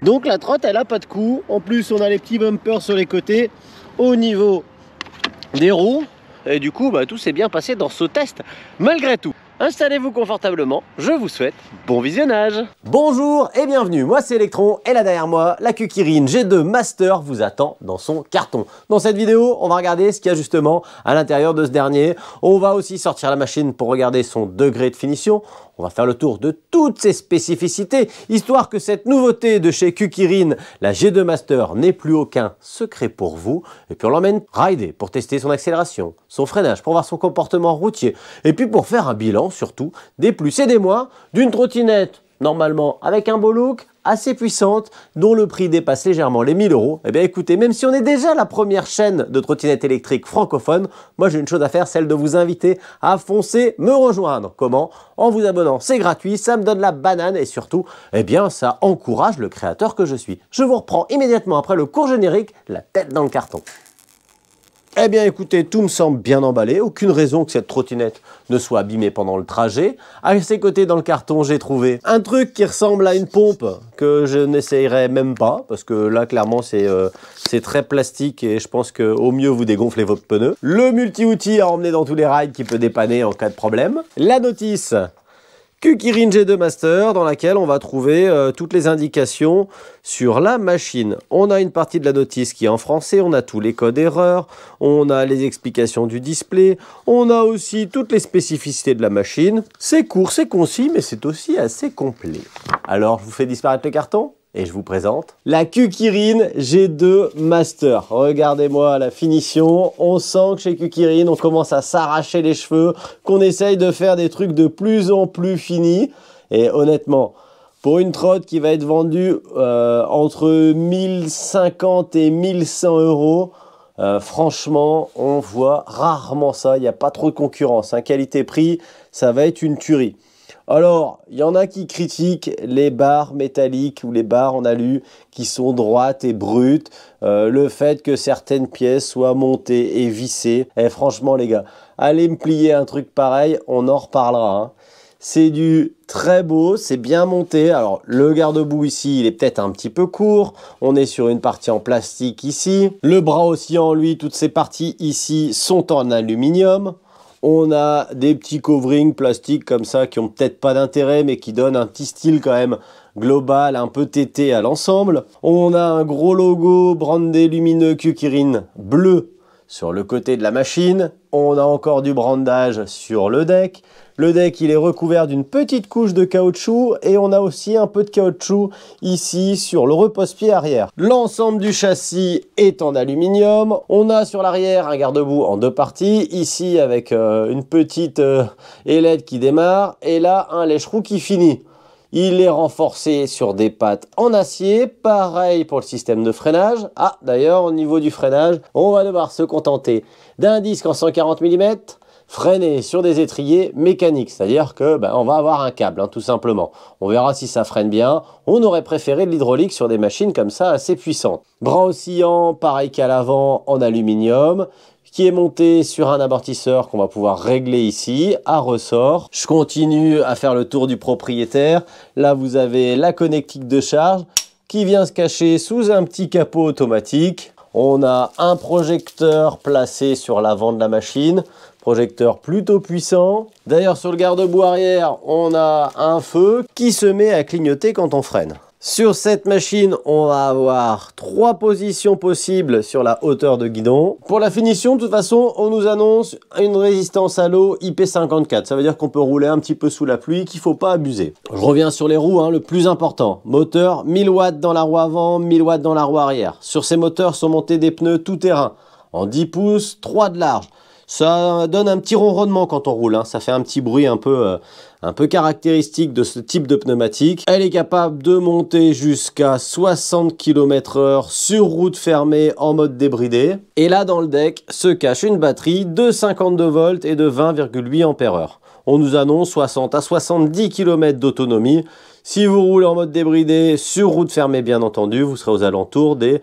Donc la trotte, elle a pas de coup. En plus, on a les petits bumpers sur les côtés au niveau des roues. Et du coup, tout s'est bien passé dans ce test malgré tout. Installez-vous confortablement, je vous souhaite bon visionnage. Bonjour et bienvenue, moi c'est Electron et là derrière moi, la Kukirin G2 Master vous attend dans son carton. Dans cette vidéo, on va regarder ce qu'il y a justement à l'intérieur de ce dernier. On va aussi sortir la machine pour regarder son degré de finition. On va faire le tour de toutes ses spécificités, histoire que cette nouveauté de chez Kukirin, la G2 Master, n'ait plus aucun secret pour vous. Et puis on l'emmène rider pour tester son accélération, son freinage, pour voir son comportement routier. Et puis pour faire un bilan, surtout, des plus et des moins d'une trottinette, normalement avec un beau look, assez puissante, dont le prix dépasse légèrement les 1000 €. Eh bien écoutez, même si on est déjà la première chaîne de trottinettes électriques francophone, moi j'ai une chose à faire, celle de vous inviter à foncer me rejoindre. Comment? En vous abonnant, c'est gratuit, ça me donne la banane et surtout, eh bien ça encourage le créateur que je suis. Je vous reprends immédiatement après le court générique, la tête dans le carton. Eh bien écoutez, tout me semble bien emballé, aucune raison que cette trottinette ne soit abîmée pendant le trajet. À ses côtés dans le carton, j'ai trouvé un truc qui ressemble à une pompe que je n'essayerai même pas, parce que là clairement c'est très plastique et je pense qu'au mieux vous dégonflez votre pneu. Le multi-outil à emmener dans tous les rides qui peut dépanner en cas de problème. La notice Kukirin G2 Master dans laquelle on va trouver toutes les indications sur la machine. On a une partie de la notice qui est en français, on a tous les codes erreurs, on a les explications du display, on a aussi toutes les spécificités de la machine. C'est court, c'est concis, mais c'est aussi assez complet. Alors, je vous fais disparaître le carton et je vous présente la Kukirin G2 Master. Regardez-moi la finition. On sent que chez Kukirin, on commence à s'arracher les cheveux, qu'on essaye de faire des trucs de plus en plus finis. Et honnêtement, pour une trotte qui va être vendue entre 1050 et 1100 €, franchement, on voit rarement ça. Il n'y a pas trop de concurrence. Qualité-prix, ça va être une tuerie. Alors, il y en a qui critiquent les barres métalliques ou les barres en alu qui sont droites et brutes, le fait que certaines pièces soient montées et vissées. Et franchement les gars, allez me plier un truc pareil, on en reparlera. C'est du très beau, c'est bien monté. Alors le garde-boue ici, il est peut-être un petit peu court. On est sur une partie en plastique ici. Le bras oscillant, lui, toutes ces parties ici sont en aluminium. On a des petits coverings plastiques comme ça qui ont peut-être pas d'intérêt mais qui donnent un petit style quand même global, un peu tété à l'ensemble. On a un gros logo brandé lumineux Kukirin bleu sur le côté de la machine. On a encore du brandage sur le deck. Le deck, il est recouvert d'une petite couche de caoutchouc et on a aussi un peu de caoutchouc ici sur le repose-pied arrière. L'ensemble du châssis est en aluminium. On a sur l'arrière un garde-boue en deux parties. Ici avec une petite ailette qui démarre et là un lèche-roue qui finit. Il est renforcé sur des pattes en acier. Pareil pour le système de freinage. Ah, d'ailleurs, au niveau du freinage, on va devoir se contenter d'un disque en 140 mm freiné sur des étriers mécaniques. C'est-à-dire que on va avoir un câble, tout simplement. On verra si ça freine bien. On aurait préféré de l'hydraulique sur des machines comme ça assez puissantes. Bras oscillant, pareil qu'à l'avant, en aluminium, qui est monté sur un amortisseur qu'on va pouvoir régler ici à ressort. Je continue à faire le tour du propriétaire. Là, vous avez la connectique de charge qui vient se cacher sous un petit capot automatique. On a un projecteur placé sur l'avant de la machine. Projecteur plutôt puissant. D'ailleurs, sur le garde-boue arrière, on a un feu qui se met à clignoter quand on freine. Sur cette machine, on va avoir 3 positions possibles sur la hauteur de guidon. Pour la finition, de toute façon, on nous annonce une résistance à l'eau IP54. Ça veut dire qu'on peut rouler un petit peu sous la pluie, qu'il ne faut pas abuser. Je reviens sur les roues, le plus important. Moteur, 1000 watts dans la roue avant, 1000 watts dans la roue arrière. Sur ces moteurs sont montés des pneus tout-terrain en 10 pouces, 3 de large. Ça donne un petit ronronnement quand on roule, ça fait un petit bruit un peu caractéristique de ce type de pneumatique. Elle est capable de monter jusqu'à 60 km/h sur route fermée en mode débridé. Et là dans le deck se cache une batterie de 52 volts et de 20,8 ampères-heure. On nous annonce 60 à 70 km d'autonomie. Si vous roulez en mode débridé, sur route fermée bien entendu, vous serez aux alentours des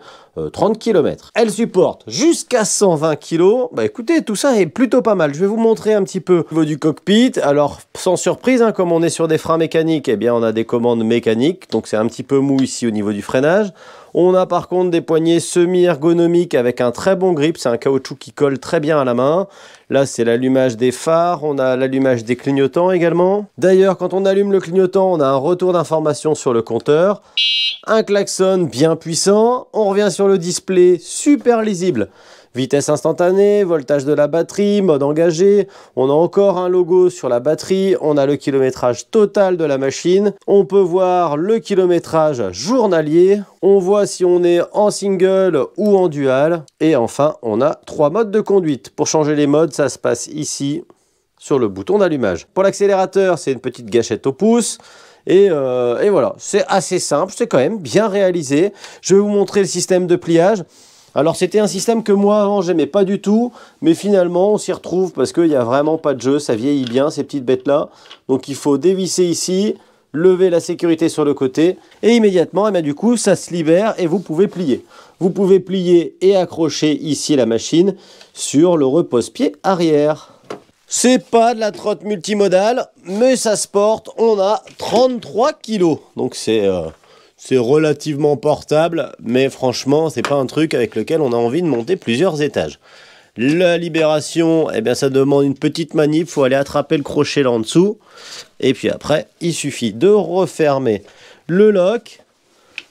30 km. Elle supporte jusqu'à 120 kg. Bah écoutez, tout ça est plutôt pas mal. Je vais vous montrer un petit peu au niveau du cockpit. Alors, sans surprise, hein, comme on est sur des freins mécaniques, eh bien on a des commandes mécaniques. Donc c'est un petit peu mou ici au niveau du freinage. On a par contre des poignées semi-ergonomiques avec un très bon grip. C'est un caoutchouc qui colle très bien à la main. Là, c'est l'allumage des phares. On a l'allumage des clignotants également. D'ailleurs, quand on allume le clignotant, on a un retour d'information sur le compteur. Un klaxon bien puissant. On revient sur le display, super lisible. Vitesse instantanée, voltage de la batterie, mode engagé. On a encore un logo sur la batterie. On a le kilométrage total de la machine. On peut voir le kilométrage journalier. On voit si on est en single ou en dual. Et enfin, on a 3 modes de conduite. Pour changer les modes, ça se passe ici, sur le bouton d'allumage. Pour l'accélérateur, c'est une petite gâchette au pouce. Et voilà, c'est assez simple, c'est quand même bien réalisé. Je vais vous montrer le système de pliage. Alors c'était un système que moi avant j'aimais pas du tout, mais finalement on s'y retrouve parce qu'il n'y a vraiment pas de jeu, ça vieillit bien ces petites bêtes là. Donc il faut dévisser ici, lever la sécurité sur le côté et immédiatement, du coup ça se libère et vous pouvez plier. Vous pouvez plier et accrocher ici la machine sur le repose-pied arrière. C'est pas de la trotte multimodale, mais ça se porte, on a 33 kg. Donc c'est relativement portable, mais franchement, c'est pas un truc avec lequel on a envie de monter plusieurs étages. La libération, eh bien ça demande une petite manip, il faut aller attraper le crochet là en dessous. Et puis après, il suffit de refermer le lock.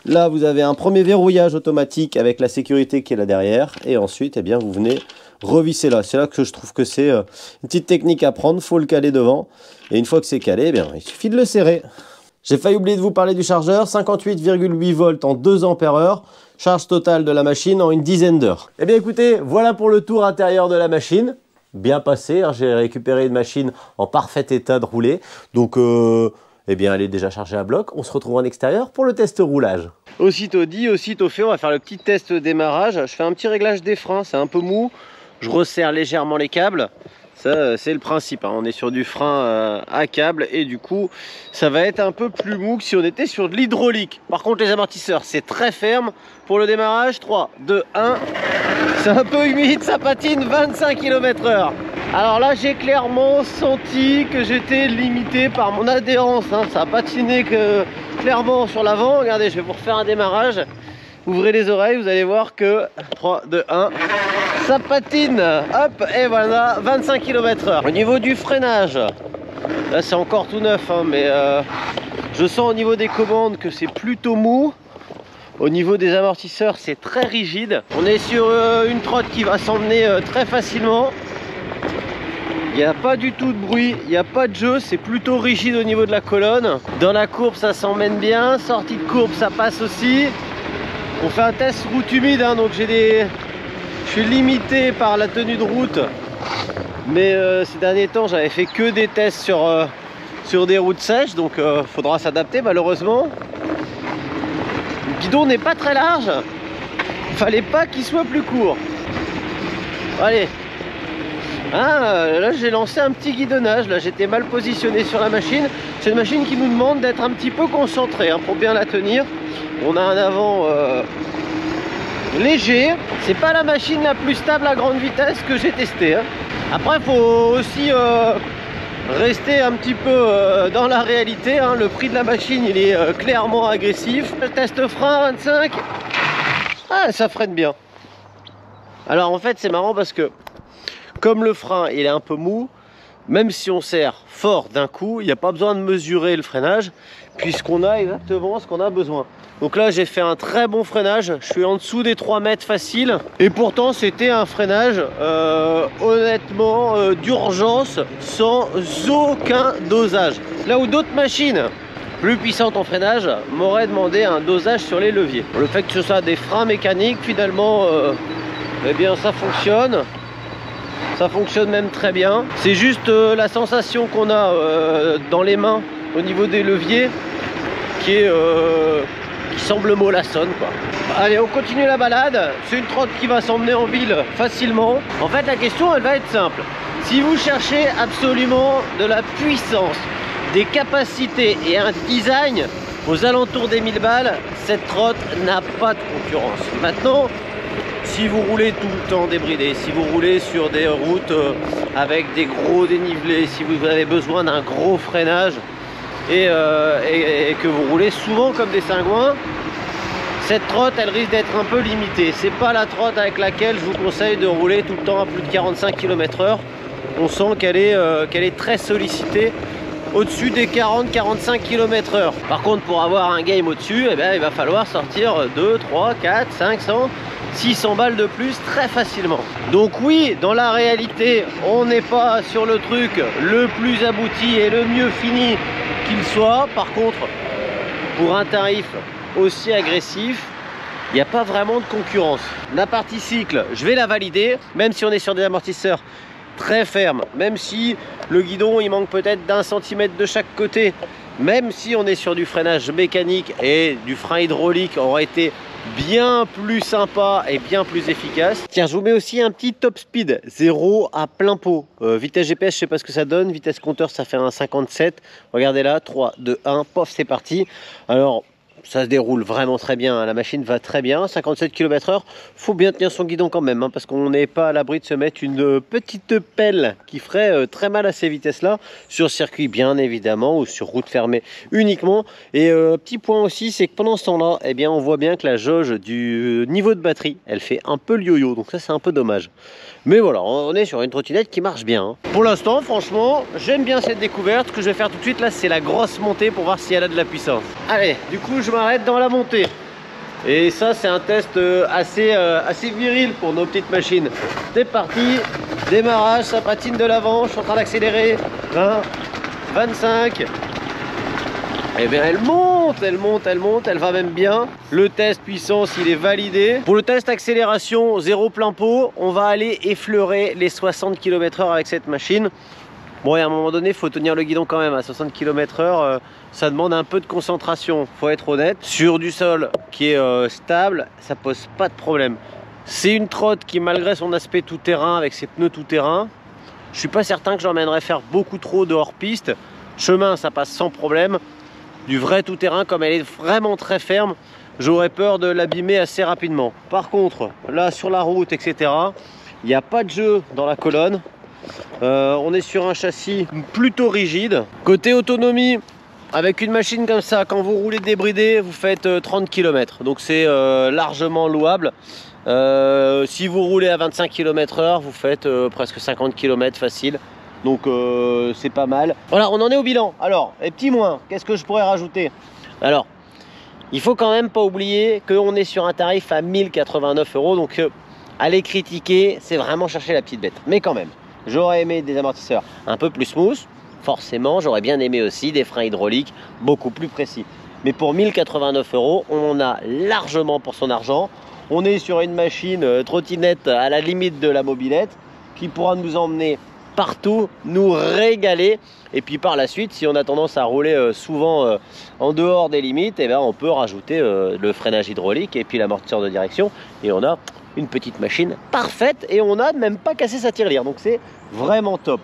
Là, vous avez un premier verrouillage automatique avec la sécurité qui est là derrière. Et ensuite, eh bien, vous venez revisser là. C'est là que je trouve que c'est une petite technique à prendre. Il faut le caler devant. Et une fois que c'est calé, eh bien, il suffit de le serrer. J'ai failli oublier de vous parler du chargeur. 58,8 volts en 2 ampères-heure. Charge totale de la machine en une dizaine d'heures. Eh bien, écoutez, voilà pour le tour intérieur de la machine. Bien passé. Hein, j'ai récupéré une machine en parfait état de rouler. Donc... eh bien, elle est déjà chargée à bloc. On se retrouve en extérieur pour le test roulage. Aussitôt dit, aussitôt fait, on va faire le petit test démarrage. Je fais un petit réglage des freins, c'est un peu mou. Je resserre légèrement les câbles. Ça, c'est le principe. Hein. On est sur du frein à câble et du coup, ça va être un peu plus mou que si on était sur de l'hydraulique. Par contre, les amortisseurs, c'est très ferme. Pour le démarrage, 3, 2, 1. C'est un peu humide, ça patine 25 km/h. Alors là, j'ai clairement senti que j'étais limité par mon adhérence. Hein. Ça a patiné clairement sur l'avant. Regardez, je vais vous refaire un démarrage. Ouvrez les oreilles, vous allez voir que 3, 2, 1, ça patine. Hop, et voilà, 25 km/h. Au niveau du freinage, là c'est encore tout neuf, hein, mais je sens au niveau des commandes que c'est plutôt mou. Au niveau des amortisseurs, c'est très rigide. On est sur une trotte qui va s'emmener très facilement. Il n'y a pas du tout de bruit, il n'y a pas de jeu, c'est plutôt rigide au niveau de la colonne. Dans la courbe, ça s'emmène bien. Sortie de courbe, ça passe aussi. On fait un test route humide, hein, donc je suis limité par la tenue de route. Mais ces derniers temps, j'avais fait que des tests sur des routes sèches, donc faudra s'adapter malheureusement. Le guidon n'est pas très large. Il fallait pas qu'il soit plus court. Allez. Ah, là j'ai lancé un petit guidonnage, là j'étais mal positionné sur la machine. C'est une machine qui nous demande d'être un petit peu concentré hein, pour bien la tenir. On a un avant léger. C'est pas la machine la plus stable à grande vitesse que j'ai testé. Hein. Après il faut aussi rester un petit peu dans la réalité. Hein. Le prix de la machine il est clairement agressif. Le test frein 25. Ah, ça freine bien. Alors en fait c'est marrant parce que comme le frein il est un peu mou, même si on serre fort d'un coup, il n'y a pas besoin de mesurer le freinage puisqu'on a exactement ce qu'on a besoin. Donc là j'ai fait un très bon freinage, je suis en dessous des 3 mètres facile et pourtant c'était un freinage honnêtement d'urgence sans aucun dosage. Là où d'autres machines plus puissantes en freinage m'auraient demandé un dosage sur les leviers. Le fait que ce soit des freins mécaniques finalement eh bien ça fonctionne. Ça fonctionne même très bien. C'est juste la sensation qu'on a dans les mains au niveau des leviers qui semble mollassonne quoi. Allez, on continue la balade. C'est une trotte qui va s'emmener en ville facilement. En fait, la question elle va être simple. Si vous cherchez absolument de la puissance, des capacités et un design aux alentours des 1000 balles, cette trotte n'a pas de concurrence. Maintenant, si vous roulez tout le temps débridé, si vous roulez sur des routes avec des gros dénivelés, si vous avez besoin d'un gros freinage et que vous roulez souvent comme des cingouins, cette trotte elle risque d'être un peu limitée. C'est pas la trotte avec laquelle je vous conseille de rouler tout le temps à plus de 45 km/h. On sent qu'elle est très sollicitée au-dessus des 40-45 km/h. Par contre, pour avoir un game au-dessus, eh bien, il va falloir sortir 2, 3, 4, 500, 600 balles de plus très facilement. Donc oui, dans la réalité, on n'est pas sur le truc le plus abouti et le mieux fini qu'il soit. Par contre, pour un tarif aussi agressif, il n'y a pas vraiment de concurrence. La partie cycle, je vais la valider, même si on est sur des amortisseurs très fermes, même si le guidon il manque peut-être d'1 centimètre de chaque côté, même si on est sur du freinage mécanique et du frein hydraulique aurait été bien plus sympa et bien plus efficace. Tiens, je vous mets aussi un petit top speed 0 à plein pot. Vitesse GPS, je sais pas ce que ça donne. Vitesse compteur, ça fait un 57. Regardez là, 3, 2, 1, pof, c'est parti. Alors, ça se déroule vraiment très bien, hein. La machine va très bien, 57 km/h. Faut bien tenir son guidon quand même, hein, parce qu'on n'est pas à l'abri de se mettre une petite pelle qui ferait très mal à ces vitesses-là, sur circuit bien évidemment, ou sur route fermée uniquement. Et petit point aussi, c'est que pendant ce temps-là, eh bien, on voit bien que la jauge du niveau de batterie, elle fait un peu le yo-yo, donc ça c'est un peu dommage. Mais voilà, on est sur une trottinette qui marche bien, hein. Pour l'instant, franchement, j'aime bien cette découverte. Ce que je vais faire tout de suite là, c'est la grosse montée pour voir si elle a de la puissance. Allez, du coup, je m'arrête dans la montée. Et ça, c'est un test assez viril pour nos petites machines. C'est parti, démarrage, ça patine de l'avant, je suis en train d'accélérer. 20, 25. Eh bien elle monte, elle va même bien. Le test puissance, il est validé. Pour le test accélération, 0 plein pot, on va aller effleurer les 60 km/h avec cette machine. Bon, et à un moment donné, il faut tenir le guidon quand même. À 60 km/h, ça demande un peu de concentration, faut être honnête. Sur du sol qui est stable, ça pose pas de problème. C'est une trotte qui, malgré son aspect tout-terrain, avec ses pneus tout-terrain, je suis pas certain que j'emmènerais faire beaucoup trop de hors-piste. Chemin, ça passe sans problème. Du vrai tout-terrain, comme elle est vraiment très ferme, j'aurais peur de l'abîmer assez rapidement. Par contre, là sur la route, etc., il n'y a pas de jeu dans la colonne. On est sur un châssis plutôt rigide. Côté autonomie, avec une machine comme ça, quand vous roulez débridé, vous faites 30 km. Donc c'est largement louable. Si vous roulez à 25 km/h, vous faites presque 50 km facile. Donc c'est pas mal. Voilà, on en est au bilan. Alors, les petits moins, qu'est-ce que je pourrais rajouter? Alors, il faut quand même pas oublier qu'on est sur un tarif à 1089 €. Donc, aller critiquer, c'est vraiment chercher la petite bête. Mais quand même, j'aurais aimé des amortisseurs un peu plus smooth. Forcément, j'aurais bien aimé aussi des freins hydrauliques beaucoup plus précis. Mais pour 1089 €, on a largement pour son argent. On est sur une machine trottinette à la limite de la mobilette qui pourra nous emmener partout, nous régaler. Et puis par la suite, si on a tendance à rouler souvent en dehors des limites, eh bien, on peut rajouter le freinage hydraulique et puis l'amortisseur de direction et on a une petite machine parfaite et on n'a même pas cassé sa tirelire, donc c'est vraiment top.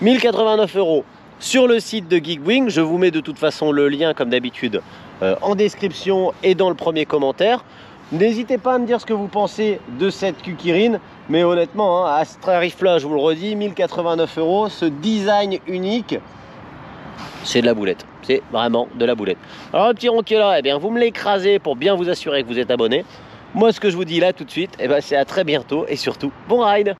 1089 € sur le site de Geekwing. Je vous mets de toute façon le lien comme d'habitude en description et dans le premier commentaire. N'hésitez pas à me dire ce que vous pensez de cette Kukirine, mais honnêtement, hein, à ce tarif-là, je vous le redis, 1089 €, ce design unique, c'est de la boulette. C'est vraiment de la boulette. Alors le petit rond qui est là, eh bien, vous me l'écrasez pour bien vous assurer que vous êtes abonné. Moi, ce que je vous dis là tout de suite, eh bien, c'est à très bientôt et surtout, bon ride!